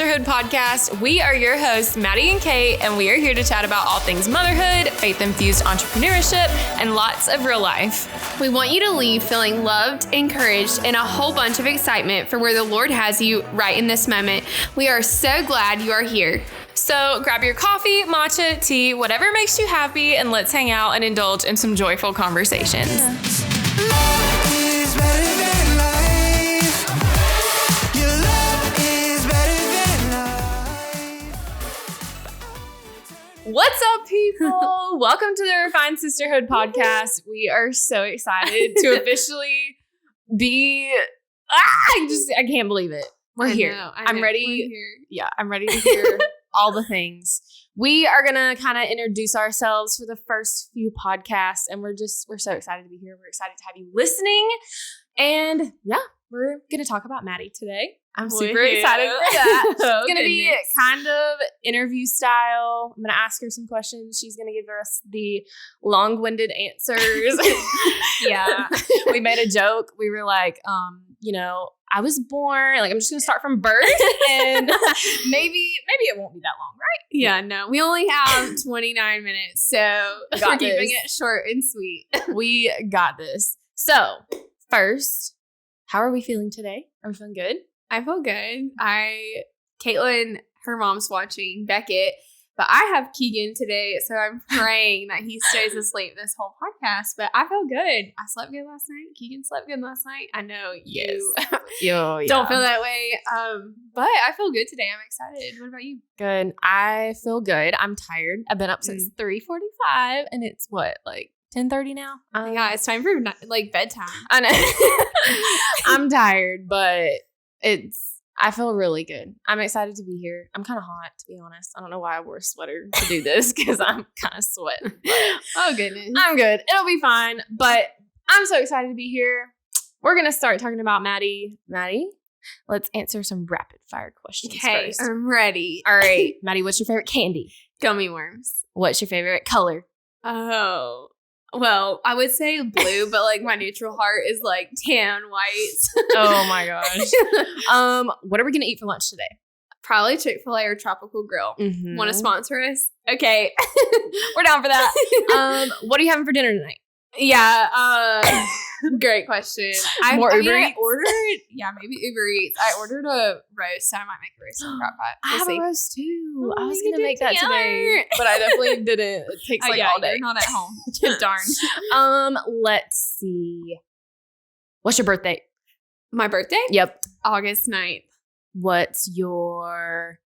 Sisterhood podcast. We are your hosts, Maddie and Kate, and we are here to chat about all things motherhood, faith-infused entrepreneurship, and lots of real life. We want you to leave feeling loved, encouraged, and a whole bunch of excitement for where the Lord has you right in this moment. We are so glad you are here. So grab your coffee, matcha, tea, whatever makes you happy, and let's hang out and indulge in some joyful conversations. What's up, people? Welcome to the Refined Sisterhood podcast. We are so excited to officially be. I can't believe it. We're here. I'm ready. We're here. Yeah, I'm ready to hear all the things. We are gonna kind of introduce ourselves for the first few podcasts, and we're so excited to be here. We're excited to have you listening, and yeah, we're gonna talk about Maddie today. I'm super excited for that. It's going to be kind of interview style. I'm going to ask her some questions. She's going to give us the long-winded answers. Yeah. We made a joke. We were like, I was born. Like, I'm just going to start from birth. And maybe it won't be that long, right? Yeah, no. We only have 29 minutes. So we're keeping it short and sweet. We got this. So, first, how are we feeling today? Are we feeling good? I feel good. Caitlin, her mom's watching Beckett, but I have Keegan today, so I'm praying that he stays asleep this whole podcast. But I feel good. I slept good last night. Keegan slept good last night. I know you don't feel that way, but I feel good today. I'm excited. What about you? Good. I feel good. I'm tired. I've been up since 3:45, and it's what, like 10:30 now? Yeah, it's time for bedtime. I know. I'm tired, but I feel really good. I'm excited to be here. I'm kind of hot, to be honest. I don't know why I wore a sweater to do this because I'm kind of sweating. Oh, goodness. I'm good. It'll be fine. But I'm so excited to be here. We're going to start talking about Maddie. Maddie, let's answer some rapid fire questions first. I'm ready. All right. Maddie, what's your favorite candy? Gummy worms. What's your favorite color? Oh, well, I would say blue, but my neutral heart is tan, white. Oh my gosh. What are we going to eat for lunch today? Probably Chick-fil-A or Tropical Grill. Mm-hmm. Want to sponsor us? Okay. We're down for that. What are you having for dinner tonight? Yeah. Great question. Uber Eats? Maybe Uber Eats. I ordered a roast, so I might make a roast in the crock pot. I have a roast too. I was going to make that today, but I definitely didn't. It takes all day. You're not at home. Darn. Let's see. What's your birthday? My birthday? Yep. August 9th. What's your...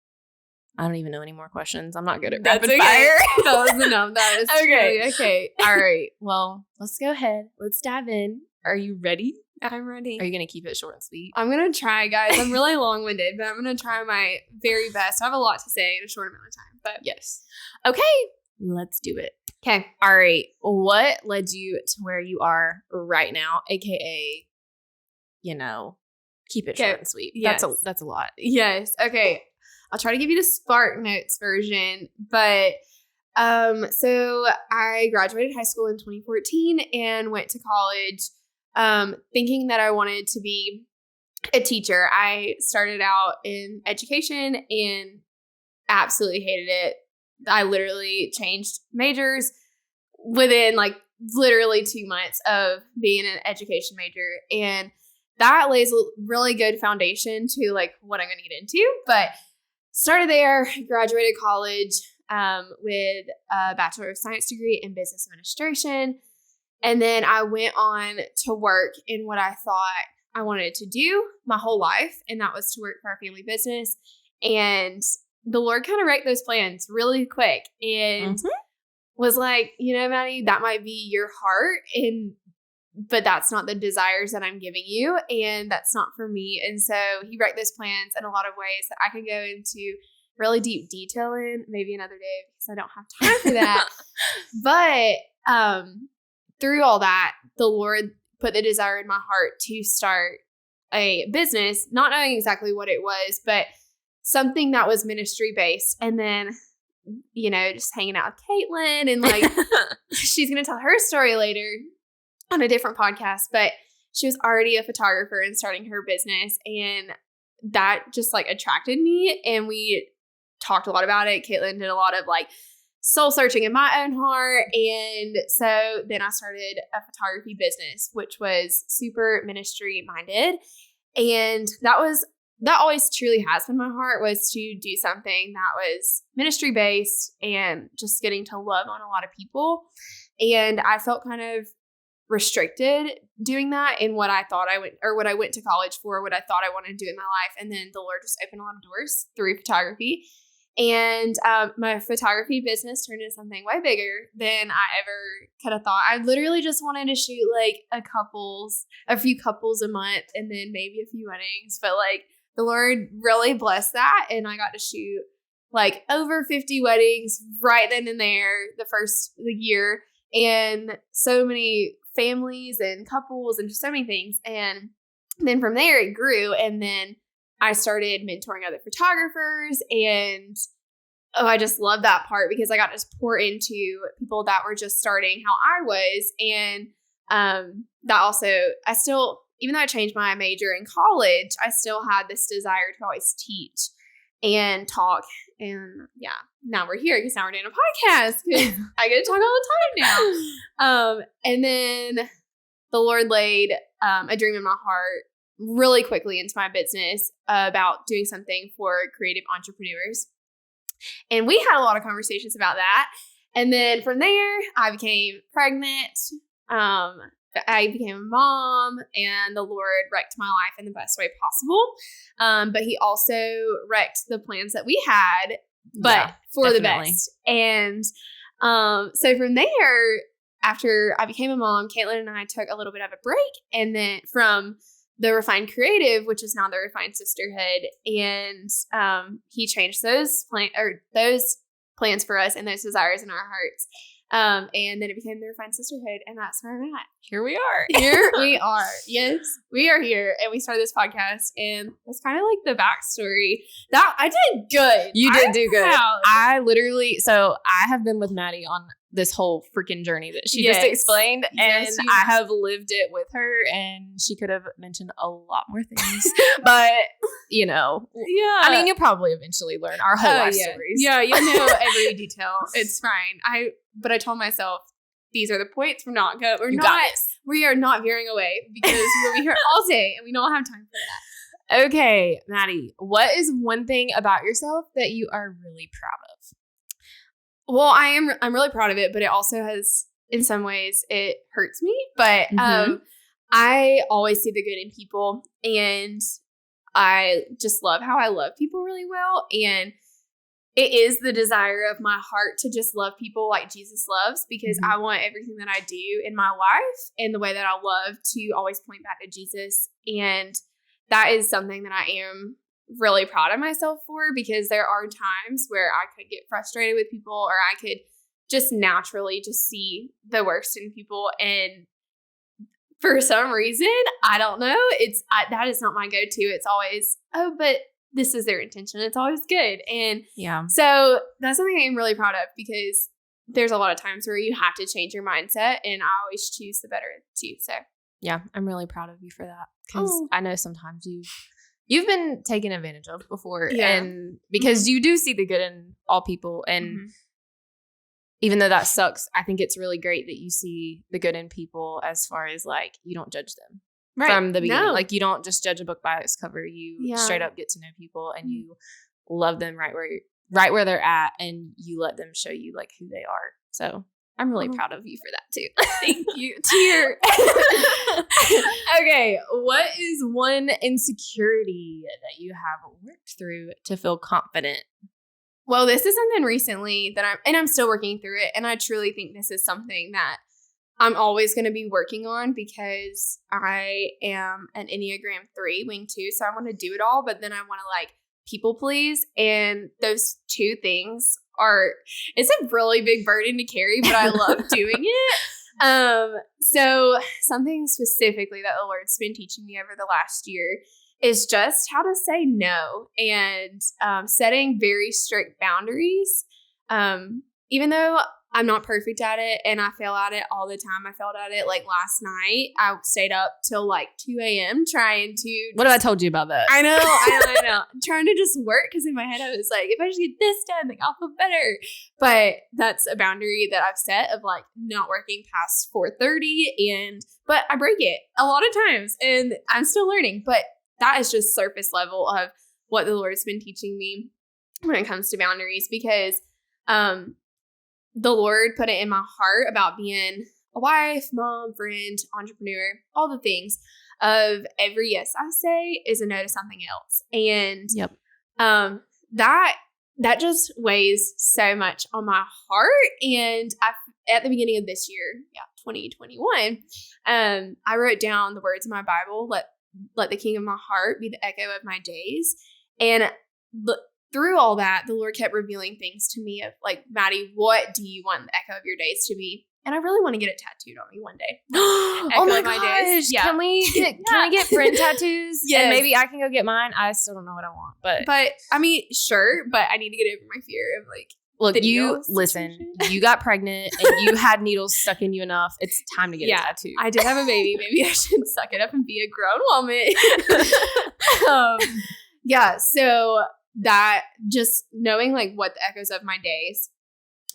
I don't even know any more questions. I'm not good at rapid fire. That was enough. That is okay. Okay. All right. Well, let's go ahead. Let's dive in. Are you ready? I'm ready. Are you going to keep it short and sweet? I'm going to try, guys. I'm really long-winded, but I'm going to try my very best. I have a lot to say in a short amount of time, but yes. Okay. Let's do it. Okay. All right. What led you to where you are right now, AKA, keep it short and sweet. Yes. That's a lot. Yes. Okay. I'll try to give you the Spark Notes version, but so I graduated high school in 2014 and went to college thinking that I wanted to be a teacher. I started out in education and absolutely hated it. I literally changed majors within literally 2 months of being an education major, and that lays a really good foundation to what I'm going to get into, but started there, graduated college with a Bachelor of Science degree in Business Administration. And then I went on to work in what I thought I wanted to do my whole life. And that was to work for our family business. And the Lord kind of wrecked those plans really quick and was like, Maddie, that might be your heart. But that's not the desires that I'm giving you, and that's not for me. And so he wrecked those plans in a lot of ways that I could go into really deep detail in maybe another day because I don't have time for that. But through all that, the Lord put the desire in my heart to start a business, not knowing exactly what it was, but something that was ministry based. And then, just hanging out with Caitlin and she's going to tell her story later on a different podcast, but she was already a photographer and starting her business. And that just like attracted me, and we talked a lot about it. Caitlin did a lot of like soul searching in my own heart. And so then I started a photography business, which was super ministry minded. And that always truly has been my heart, was to do something that was ministry based and just getting to love on a lot of people. And I felt kind of restricted doing that in what I thought what I went to college for, what I thought I wanted to do in my life. And then the Lord just opened a lot of doors through photography. And my photography business turned into something way bigger than I ever could have thought. I literally just wanted to shoot like a few couples a month, and then maybe a few weddings. But like the Lord really blessed that, and I got to shoot like over 50 weddings right then and there the year, and so many families and couples and just so many things. And then from there it grew, and then I started mentoring other photographers, and I just love that part because I got to pour into people that were just starting how I was. And that also, even though I changed my major in college, I still had this desire to always teach and talk. And yeah, now we're here because now we're doing a podcast because I get to talk all the time now. And then the Lord laid a dream in my heart really quickly into my business about doing something for creative entrepreneurs. And we had a lot of conversations about that. And then from there, I became pregnant. I became a mom, and the Lord wrecked my life in the best way possible. But he also wrecked the plans that we had, but for definitely the best. And so from there, after I became a mom, Caitlin and I took a little bit of a break, and then from the Refined Creative, which is now the Refined Sisterhood, and he changed those plans for us and those desires in our hearts. And then it became the Refined Sisterhood, and that's where I'm at. Here we are. Here we are. Yes, we are here, and we started this podcast, and that's kind of like the backstory. That I did good. You did do good. So I have been with Maddie on this whole freaking journey that she just explained, and I have lived it with her, and she could have mentioned a lot more things, but I mean, you'll probably eventually learn our whole life stories. Yeah, you know every detail. It's fine. But I told myself, these are the points. We are not veering away because we'll be here all day, and we don't have time for that. Okay, Maddie, what is one thing about yourself that you are really proud of? Well, I'm really proud of it, but it also has, in some ways, it hurts me. But I always see the good in people, and I just love how I love people really well. And it is the desire of my heart to just love people like Jesus loves, because I want everything that I do in my life and the way that I love to always point back to Jesus. And that is something that I am really proud of myself for, because there are times where I could get frustrated with people, or I could just naturally just see the worst in people. And for some reason, I don't know, that is not my go-to. It's always, but this is their intention. It's always good. And so that's something I'm really proud of, because there's a lot of times where you have to change your mindset, and I always choose the better too. So yeah, I'm really proud of you for that, because I know sometimes you've been taken advantage of before, and because you do see the good in all people, and even though that sucks, I think it's really great that you see the good in people, as far as like you don't judge them from the beginning. Like you don't just judge a book by its cover. You straight up get to know people, and you love them right where they're at, and you let them show you like who they are. So I'm really proud of you for that too. Thank you. Tear. Okay, what is one insecurity that you have worked through to feel confident? Well, this is something recently that I'm still working through it, and I truly think this is something that I'm always going to be working on, because I am an Enneagram 3 wing 2, so I want to do it all, but then I want to like people please, and those two things it's a really big burden to carry, but I love doing it. So something specifically that the Lord's been teaching me over the last year is just how to say no, and setting very strict boundaries. Even though I'm not perfect at it, and I fail at it all the time. I failed at it. Like last night, I stayed up till like 2 a.m. trying to. What have I told you about that? I know. Trying to just work because in my head I was like, if I just get this done, like I'll feel better. But that's a boundary that I've set of like not working past 4:30, but I break it a lot of times, and I'm still learning. But that is just surface level of what the Lord's been teaching me when it comes to boundaries, because the Lord put it in my heart about being a wife, mom, friend, entrepreneur, all the things of every yes I say is a no to something else. And that just weighs so much on my heart. And at the beginning of this year, 2021, I wrote down the words of my Bible, let the king of my heart be the echo of my days. And through all that, the Lord kept revealing things to me of like, Maddie, what do you want the echo of your days to be? And I really want to get it tattooed on me one day. Oh my gosh. Days. Yeah. Can we get friend tattoos? Yes. And maybe I can go get mine. I still don't know what I want. But I mean, sure, but I need to get over my fear of like, look, you got pregnant and you had needles stuck in you enough. It's time to get a tattoo. I did have a baby. Maybe I should suck it up and be a grown woman. So that just knowing like what the echoes of my days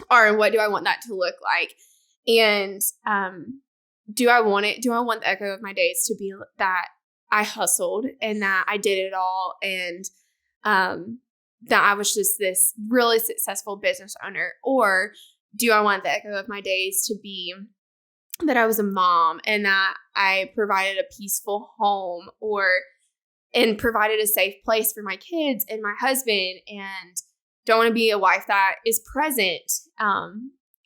are and what do I want that to look like. And do I want the echo of my days to be that I hustled and that I did it all, and that I was just this really successful business owner? Or do I want the echo of my days to be that I was a mom and that I provided a peaceful home and provided a safe place for my kids and my husband? And do I want to be a wife that is present?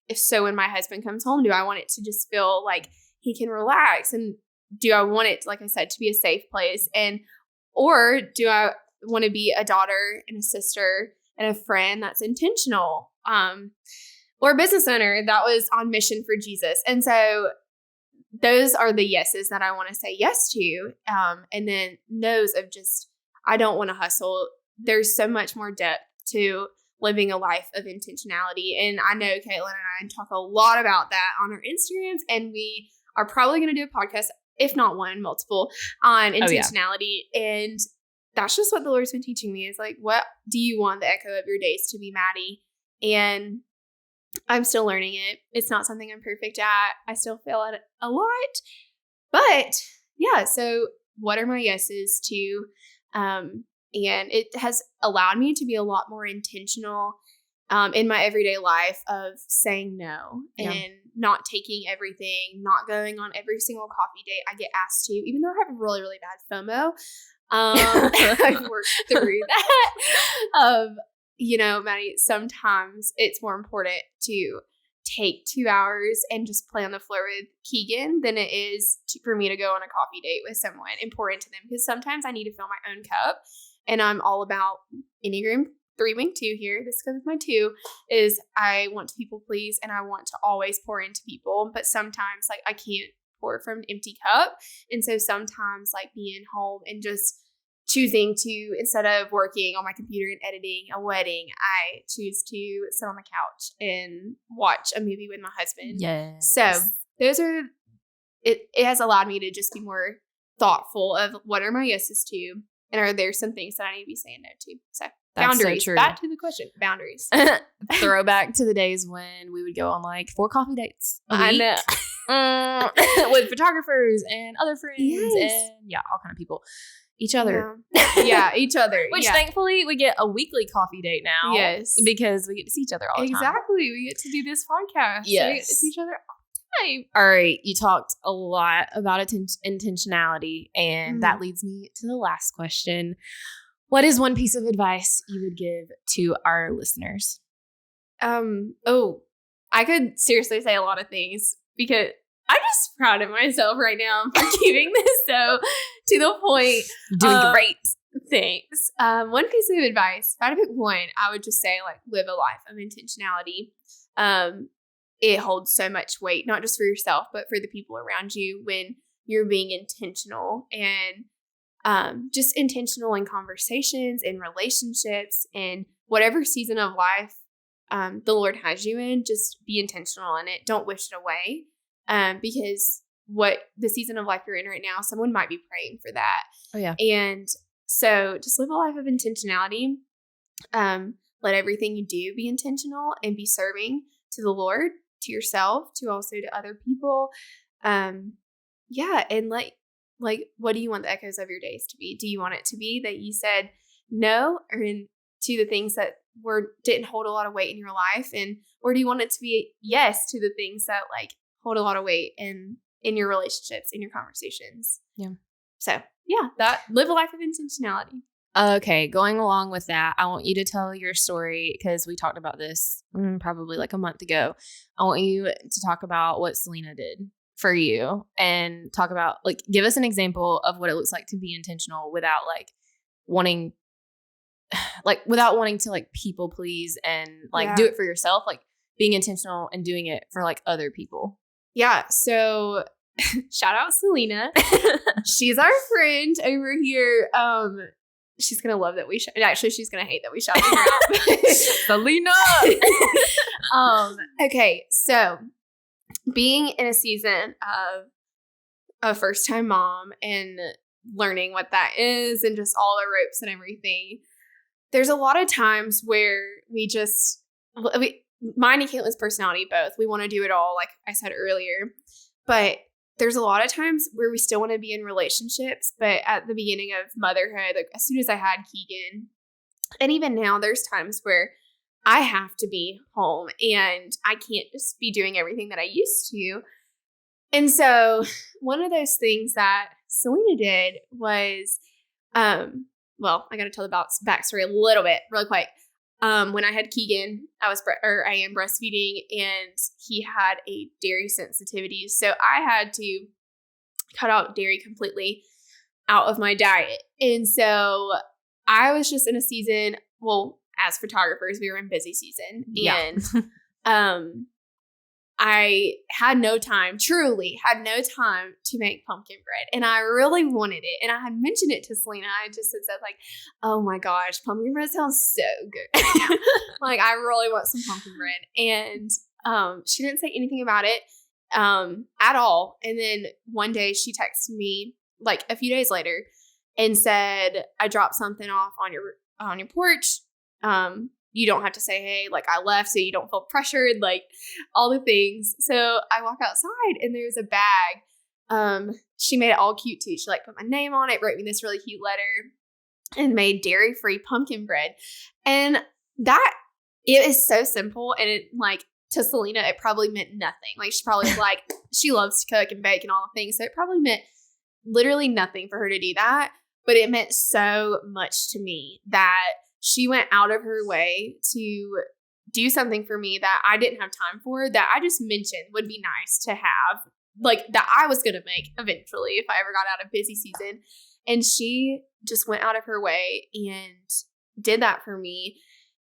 If so, when my husband comes home, do I want it to just feel like he can relax? And do I want it, like I said, to be a safe place? Or do I want to be a daughter and a sister and a friend that's intentional? Or a business owner that was on mission for Jesus? And so those are the yeses that I want to say yes to. And then no's of just, I don't want to hustle. There's so much more depth to living a life of intentionality. And I know Caitlin and I talk a lot about that on our Instagrams, and we are probably going to do a podcast, if not one, multiple, on intentionality. And that's just what the Lord's been teaching me is like, what do you want the echo of your days to be, Maddie? And I'm still learning it. It's not something I'm perfect at. I still fail at it a lot. But yeah, so what are my yeses to? And it has allowed me to be a lot more intentional in my everyday life of saying no and not taking everything, not going on every single coffee date I get asked to, even though I have really, really bad FOMO. I've worked through that. Maddie, sometimes it's more important to take 2 hours and just play on the floor with Keegan than it is for me to go on a coffee date with someone and pour into them. Because sometimes I need to fill my own cup, and I'm all about Enneagram 3-2 here. This comes with my 2 is I want to people please, and I want to always pour into people. But sometimes like I can't pour from an empty cup. And so sometimes like being home and just choosing to, instead of working on my computer and editing a wedding, I choose to sit on the couch and watch a movie with my husband. Yes. So those are, it has allowed me to just be more thoughtful of what are my yeses to, and are there some things that I need to be saying no to. So that's boundaries. So true. Back to the question. Boundaries. Throwback to the days when we would go on like 4 coffee dates a week. I know. With photographers and other friends and all kind of people. Each other. Yeah, each other. Which thankfully we get a weekly coffee date now. Yes. Because we get to see each other all the time. Exactly. We get to do this podcast. Yes. So we get to see each other all the time. All right. You talked a lot about intentionality, and that leads me to the last question. What is one piece of advice you would give to our listeners? I could seriously say a lot of things because I'm just proud of myself right now for keeping this so to the point. Doing great. Thanks. One piece of advice, if I had to pick one, I would just say like live a life of intentionality. It holds so much weight, not just for yourself, but for the people around you when you're being intentional and just intentional in conversations, in relationships, in whatever season of life the Lord has you in, just be intentional in it. Don't wish it away. Because what the season of life you're in right now, someone might be praying for that. Oh, yeah. And so just live a life of intentionality. Let everything you do be intentional and be serving to the Lord, to yourself, to also to other people. Yeah. And like, what do you want the echoes of your days to be? Do you want it to be that you said no or to the things that didn't hold a lot of weight in your life? Or do you want it to be yes to the things that like hold a lot of weight in your relationships, in your conversations? Yeah. So yeah, live a life of intentionality. Okay, going along with that, I want you to tell your story because we talked about this probably like a month ago. I want you to talk about what Selena did for you and talk about like give us an example of what it looks like to be intentional without wanting to like people please and like do it for yourself, like being intentional and doing it for like other people. Yeah. So shout out Selena. She's our friend over here. She's going to love that we actually, she's going to hate that we shouted her out. Selena! Okay. So being in a season of a first-time mom and learning what that is and just all the ropes and everything, there's a lot of times where mine and Caitlin's personality both, we want to do it all, like I said earlier. But there's a lot of times where we still want to be in relationships, but at the beginning of motherhood, like as soon as I had Keegan, and even now, there's times where I have to be home and I can't just be doing everything that I used to. And so one of those things that Selena did was, well, I got to tell the backstory a little bit really quick. When I had Keegan, I am breastfeeding and he had a dairy sensitivity. So I had to cut out dairy completely out of my diet. And so I was just in a season, well, as photographers, we were in busy season. And I truly had no time to make pumpkin bread. And I really wanted it. And I had mentioned it to Selena. I just had said like, oh my gosh, pumpkin bread sounds so good. Like, I really want some pumpkin bread. And she didn't say anything about it at all. And then one day she texted me like a few days later and said, I dropped something off on your porch. You don't have to say, hey, like I left so you don't feel pressured, like all the things. So I walk outside and there's a bag. She made it all cute too. She like put my name on it, wrote me this really cute letter and made dairy-free pumpkin bread. And it is so simple. And it like to Selena, it probably meant nothing. Like she probably was like, she loves to cook and bake and all the things. So it probably meant literally nothing for her to do that. But it meant so much to me that she went out of her way to do something for me that I didn't have time for, that I just mentioned would be nice to have, like that I was going to make eventually if I ever got out of busy season. And she just went out of her way and did that for me.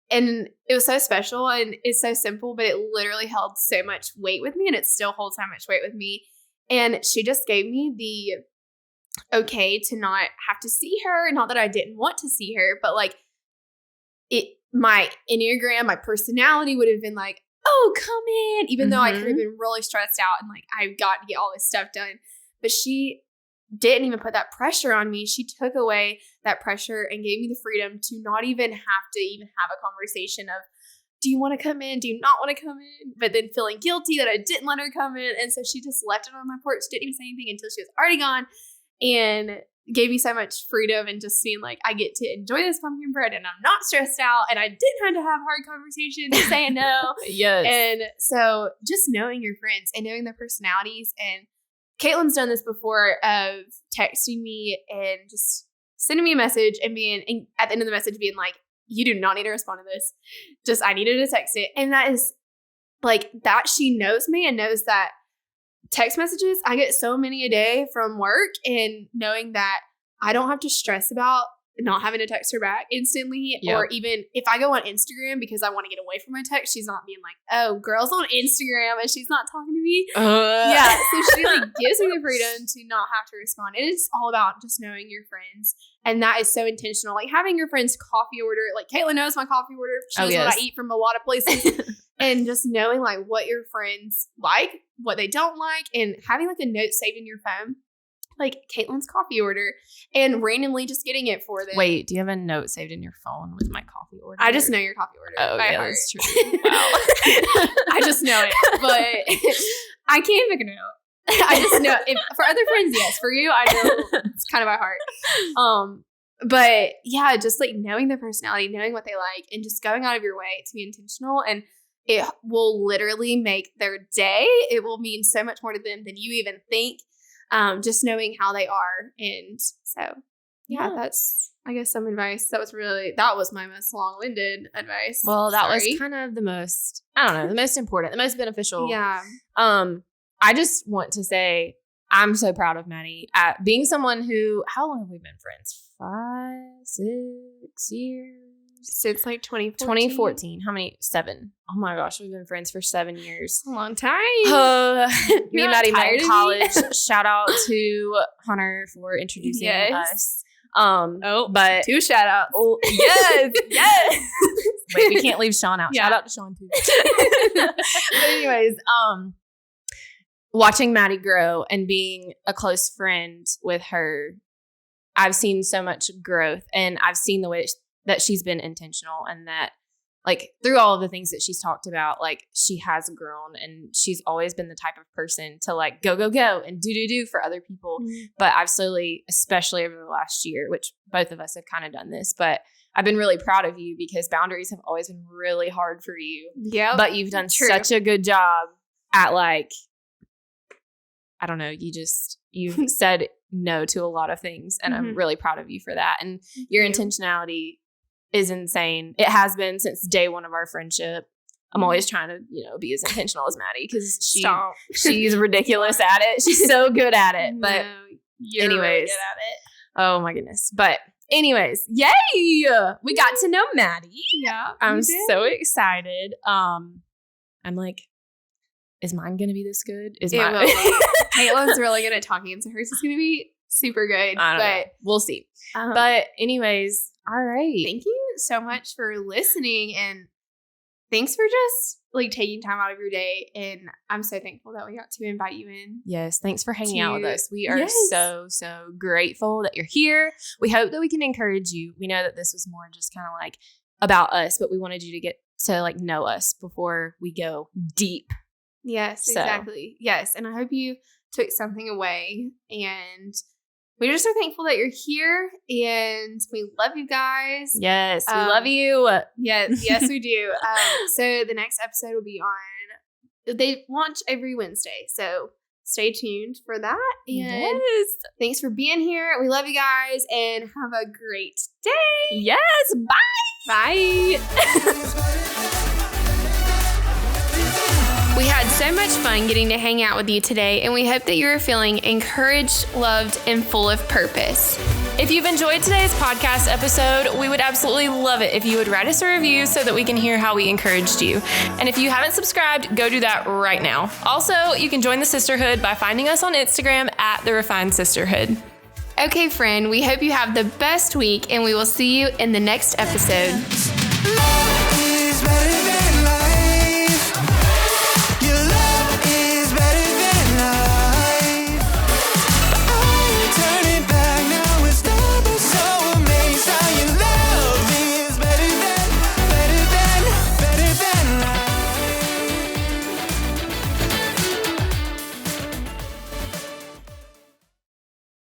And it was so special and it's so simple, but it literally held so much weight with me and it still holds so much weight with me. And she just gave me the okay to not have to see her. Not that I didn't want to see her, but like, my Enneagram, my personality would have been like, oh, come in, even though I could have been really stressed out and like, I've got to get all this stuff done. But she didn't even put that pressure on me. She took away that pressure and gave me the freedom to not even have to even have a conversation of, do you want to come in? Do you not want to come in? But then feeling guilty that I didn't let her come in. And so she just left it on my porch, didn't even say anything until she was already gone. And gave me so much freedom and just being like, I get to enjoy this pumpkin bread and I'm not stressed out and I didn't have to have hard conversations saying no. Yes. And so just knowing your friends and knowing their personalities, and Caitlin's done this before of texting me and just sending me a message and at the end of the message being like, you do not need to respond to this. Just, I needed to text it. And that is like that she knows me and knows that text messages, I get so many a day from work, and knowing that I don't have to stress about not having to text her back instantly. Yep. Or even if I go on Instagram because I want to get away from my text, she's not being like, oh, girl's on Instagram and she's not talking to me. Yeah. So she like gives me the freedom to not have to respond. And it's all about just knowing your friends. And that is so intentional. Like having your friend's coffee order. Like Caitlin knows my coffee order. She knows what I eat from a lot of places. And just knowing like what your friends like, what they don't like, and having like a note saved in your phone. Like Caitlin's coffee order and randomly just getting it for them. Wait, do you have a note saved in your phone with my coffee order? I just know your coffee order. Oh, by yeah, heart. that's true. Wow. I just know it, but I can't figure it out. I just know it. For other friends, yes. For you, I know it's kind of by heart. But yeah, just like knowing their personality, knowing what they like, and just going out of your way to be intentional, and it will literally make their day. It will mean so much more to them than you even think. Just knowing how they are. And so, yeah, that's, I guess, some advice. That was my most long-winded advice. Well, that was kind of the most, I don't know, the most important, the most beneficial. Yeah. I just want to say I'm so proud of Maddie at being someone who, how long have we been friends? 5, 6 years? Since like 2014. How many? 7. Oh my gosh, we've been friends for 7 years. A long time. Me and Maddie met in college. Shout out to Hunter for introducing us. But 2 shout outs. Oh, yes. Wait, we can't leave Sean out. Yeah. Shout out to Sean too. But anyways, watching Maddie grow and being a close friend with her, I've seen so much growth, and I've seen the way that she's been intentional, and that like through all of the things that she's talked about, like she has grown, and she's always been the type of person to like go and do for other people. Mm-hmm. But I've slowly, especially over the last year, which both of us have kind of done this, but I've been really proud of you because boundaries have always been really hard for you. Yeah. But you've done such a good job at like, I don't know, you've said no to a lot of things, and I'm really proud of you for that. And your intentionality is insane. It has been since day one of our friendship. I'm always trying to, be as intentional as Maddie because she's ridiculous at it. She's so good at it. But you're really good at it. Oh my goodness. But anyways, yay! We got to know Maddie. Yeah. I'm so excited. I'm like, is mine gonna be this good? Caitlin's really good at talking, so hers is gonna be super good. I don't know. We'll see. But anyways, all right. Thank you so much for listening, and thanks for just like taking time out of your day. And I'm so thankful that we got to invite you in. Yes, thanks for hanging out with us. We are so grateful that you're here. We hope that we can encourage you. We know that this was more just kind of like about us, but we wanted you to get to like know us before we go deep. Yes, exactly. Yes, and I hope you took something away, and we just are thankful that you're here, and we love you guys. Yes, we love you. Yes, we do. So the next episode will be they launch every Wednesday, so stay tuned for that. And thanks for being here. We love you guys, and have a great day. Yes, bye. Bye. We had so much fun getting to hang out with you today, and we hope that you are feeling encouraged, loved, and full of purpose. If you've enjoyed today's podcast episode, we would absolutely love it if you would write us a review so that we can hear how we encouraged you. And if you haven't subscribed, go do that right now. Also, you can join the sisterhood by finding us on Instagram at The Refined Sisterhood. Okay, friend, we hope you have the best week, and we will see you in the next episode.